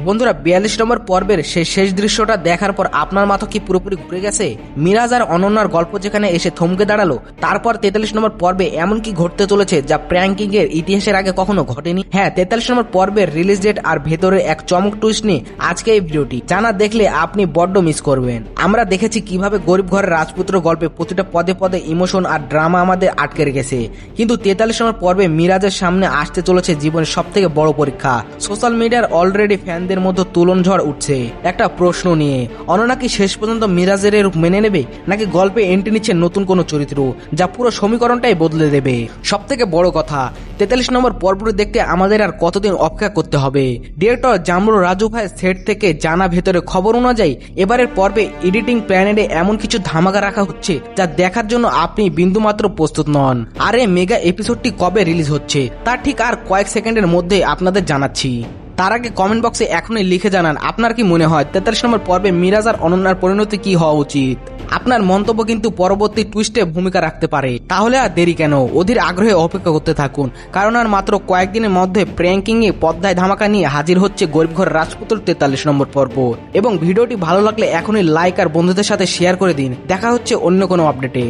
বন্ধুরা 42 নম্বর পর্বের সেই শেষ দৃশ্যটা দেখার পর আপনার মাথা কি পুরোপুরি ঘুরে গেছে? মিরাজ আর অনন্যার গল্প যেখানে এসে থমকে দাঁড়ালো, তারপর 43 নম্বর পর্বে এমন কি ঘটতে চলেছে যা প্র্যাঙ্কিং এর ইতিহাসের আগে কখনো ঘটেনি। হ্যাঁ, 43 নম্বর পর্বের রিলিজ ডেট আর ভেতরে এক চমক টুইস্ট নিয়ে আজকে এই ভিডিওটি জানা দেখলে আপনি বড্ড মিস করবেন। আমরা দেখেছি কিভাবে গরিব ঘরের রাজপুত্র গল্পে প্রতিটা পদে পদে ইমোশন আর ড্রামা আমাদের আটকে রেখেছে, কিন্তু 43 নম্বর পর্বে মিরাজের সামনে আসতে চলেছে জীবনের সব থেকে বড় পরীক্ষা। সোশ্যাল মিডিয়ার অলরেডি ফ্যানদের মধ্যে তুলন ঝড় উঠছে একটা প্রশ্ন নিয়ে, অনন্যা কি শেষ পর্যন্ত মিরাজের রূপ মেনে নেবে, নাকি গল্পে এন্ট্রি নিচ্ছে নতুন কোনো চরিত্র যা পুরো সমীকরণটাই বদলে দেবে? সব থেকে বড় কথা, 43 নম্বর পর্বটি দেখতে আমাদের আর কতদিন অপেক্ষা করতে হবে? ডিরেক্টর জামরু রাজু ভাইয়ের সেট থেকে জানা ভেতরে খবর অনুযায়ী এবারের পর্বে এডিটিং প্ল্যানেটে এমন কিছু ধামাকা রাখা হচ্ছে যা দেখার জন্য আপনি বিন্দুমাত্র প্রস্তুত নন। আর এই মেগা এপিসোডটি কবে রিলিজ হচ্ছে তা ঠিক আর কয়েক সেকেন্ডের মধ্যে আপনাদের জানাচ্ছি। তার আগে কমেন্ট বক্সে এখনই লিখে জানান আপনার কি মনে হয় 43 নম্বর পর্বে মিরাজ আর অনন্যার পরিণতি কি হওয়া উচিত। আপনার মন্তব্য কিন্তু পরবর্তী টুইস্টে ভূমিকা রাখতে পারে। তাহলে আর দেরি কেন, অধীর আগ্রহে অপেক্ষা করতে থাকুন, কারণ আর মাত্র কয়েকদিনের মধ্যে প্র্যাঙ্কিং এ পদ্মায় ধামাকা নিয়ে হাজির হচ্ছে গরিব ঘর রাজপুত্র 43 নম্বর পর্ব। এবং ভিডিওটি ভালো লাগলে এখনই লাইক আর বন্ধুদের সাথে শেয়ার করে দিন। দেখা হচ্ছে অন্য কোনো আপডেটে।